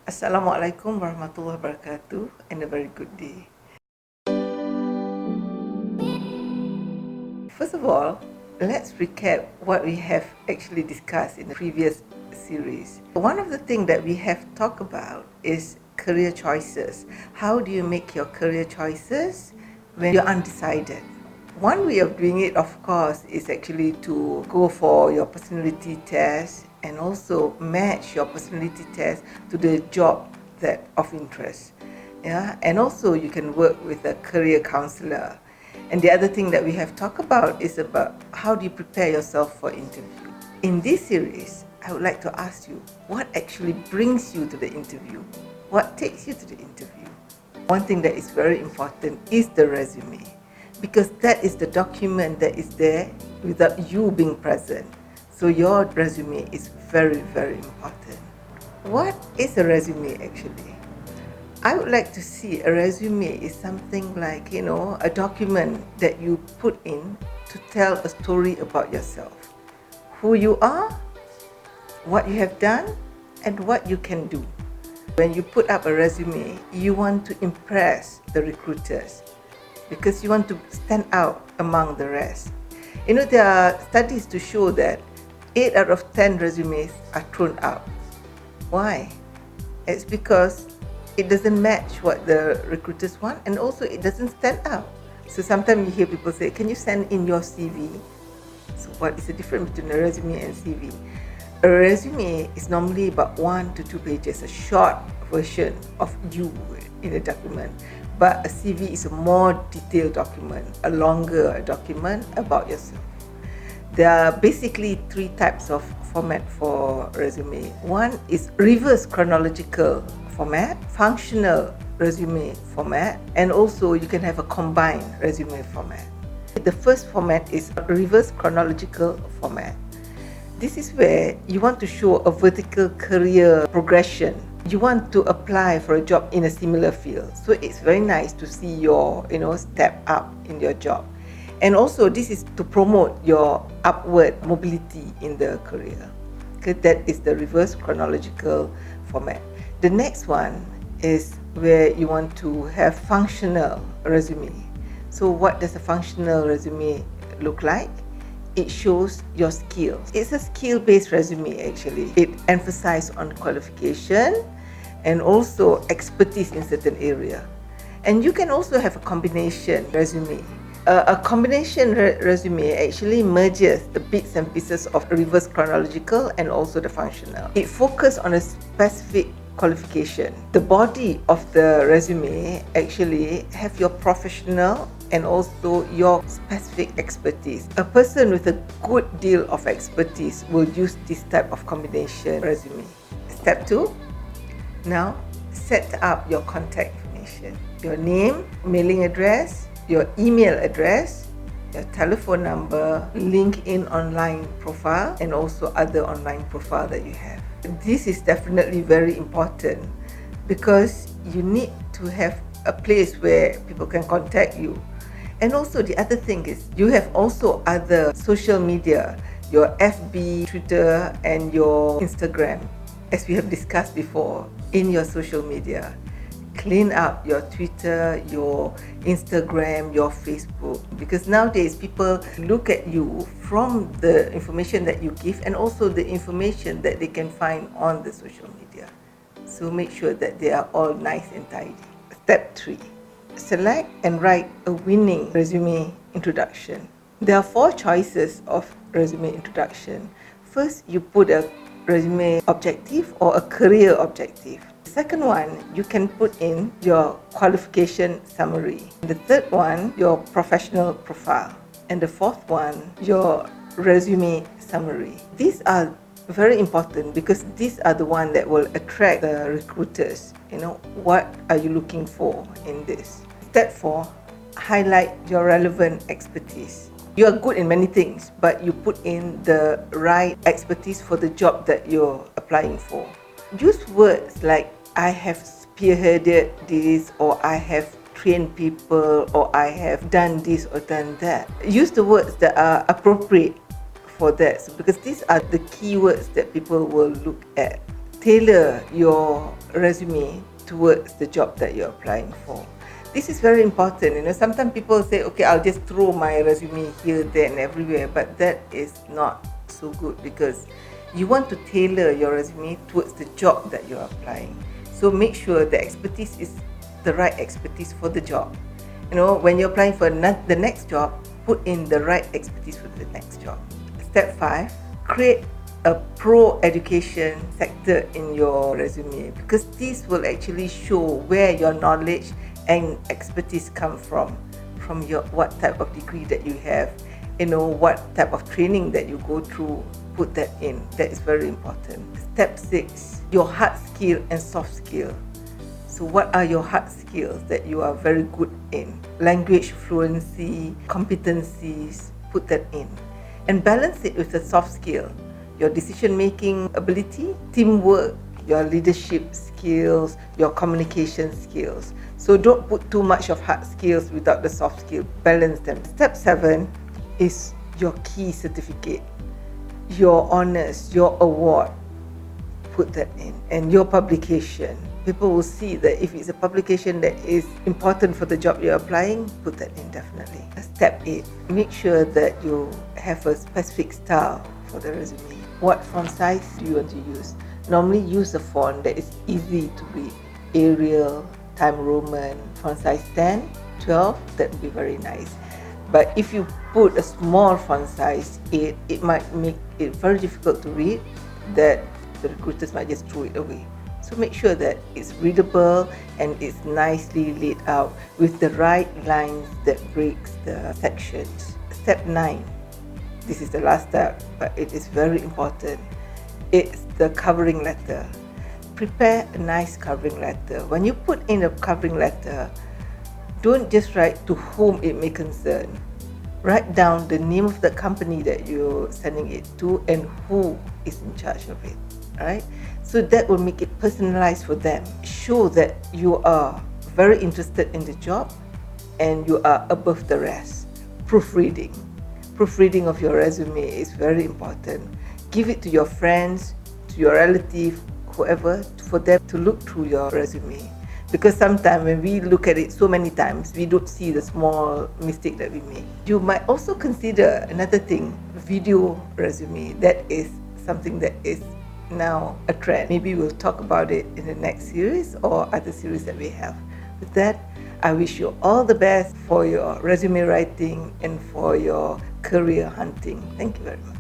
Assalamualaikum warahmatullahi wabarakatuh, and a very good day. First of all, let's recap what we have actually discussed in the previous series. One of the things that we have talked about is career choices. How do you make your career choices when you're undecided? One way of doing it, of course, is actually to go for your personality test and also match your personality test to the job that of interest. Yeah, and also you can work with a career counselor. And the other thing that we have talked about is about how do you prepare yourself for interview. In this series, I would like to ask you, what actually brings you to the interview? What takes you to the interview? One thing that is very important is the resume, because that is the document that is there without you being present. So your resume is very, very important. What is a resume actually? I would like to see a resume is something like, a document that you put in to tell a story about yourself. Who you are, what you have done, and what you can do. When you put up a resume, you want to impress the recruiters because you want to stand out among the rest. There are studies to show that 8 out of 10 resumes are thrown out. Why? It's because it doesn't match what the recruiters want, and also it doesn't stand out. So sometimes you hear people say, can you send in your CV? So what is the difference between a resume and CV? A resume is normally about 1 to 2 pages, a short version of you in a document. But a CV is a more detailed document, a longer document about yourself. There are basically 3 types of format for resume. One is reverse chronological format, functional resume format, and also you can have a combined resume format. The first format is reverse chronological format. This is where you want to show a vertical career progression. You want to apply for a job in a similar field. So it's very nice to see your, step up in your job. And also this is to promote your upward mobility in the career. Okay, that is the reverse chronological format. The next one is where you want to have functional resume. So what does a functional resume look like? It shows your skills. It's a skill-based resume actually. It emphasizes on qualification and also expertise in certain area. And you can also have a combination resume. A combination resume actually merges the bits and pieces of reverse chronological and also the functional. It focuses on a specific qualification. The body of the resume actually have your professional and also your specific expertise. A person with a good deal of expertise will use this type of combination resume. Step 2, now set up your contact information. Your name, mailing address, your email address, your telephone number, LinkedIn online profile, and also other online profile that you have. This is definitely very important because you need to have a place where people can contact you. And also the other thing is you have also other social media, your FB, Twitter, and your Instagram, as we have discussed before, in your social media. Clean up your Twitter, your Instagram, your Facebook, because nowadays people look at you from the information that you give and also the information that they can find on the social media. So make sure that they are all nice and tidy. Step 3, select and write a winning resume introduction. There are 4 choices of resume introduction. First, you put a resume objective or a career objective. Second one, you can put in your qualification summary. The third one, your professional profile. And the fourth one, your resume summary. These are very important because these are the ones that will attract the recruiters. What are you looking for in this? Step 4, highlight your relevant expertise. You are good in many things, but you put in the right expertise for the job that you're applying for. Use words like I have spearheaded this, or I have trained people, or I have done this or done that. Use the words that are appropriate for that, because these are the keywords that people will look at. tailor your resume towards the job that you're applying for. This is very important. Sometimes people say, okay, I'll just throw my resume here, there, and everywhere, but that is not so good, because you want to tailor your resume towards the job that you're applying. So make sure the expertise is the right expertise for the job. When you're applying for the next job, put in the right expertise for the next job. Step 5, create a pro education sector in your resume, because this will actually show where your knowledge and expertise come from your what type of degree that you have, what type of training that you go through. Put that in. That is very important. Step 6, your hard skill and soft skill. So what are your hard skills that you are very good in? Language fluency, competencies, put that in. And balance it with the soft skill. Your decision-making ability, teamwork, your leadership skills, your communication skills. So don't put too much of hard skills without the soft skill. Balance them. Step 7 is your key certificate, your honors, your award. Put that in. And your publication. People will see that if it's a publication that is important for the job you're applying, put that in definitely. Step 8, make sure that you have a specific style for the resume. What font size do you want to use? Normally use a font that is easy to read. Arial, Time Roman, font size 10, 12, that would be very nice. But if you put a small font size 8, it might make it very difficult to read, that the recruiters might just throw it away. So make sure that it's readable and it's nicely laid out with the right lines that breaks the sections. Step 9. This is the last step, but it is very important. It's the covering letter. Prepare a nice covering letter. When you put in a covering letter, don't just write to whom it may concern. Write down the name of the company that you're sending it to and who is in charge of it. Right? So that will make it personalized for them. Show that you are very interested in the job and you are above the rest. Proofreading. Proofreading of your resume is very important. Give it to your friends, to your relative, whoever, for them to look through your resume. Because sometimes when we look at it so many times, we don't see the small mistake that we make. You might also consider another thing, video resume. That is something that is now a trend. Maybe we'll talk about it in the next series or other series that we have. With that, I wish you all the best for your resume writing and for your career hunting. Thank you very much.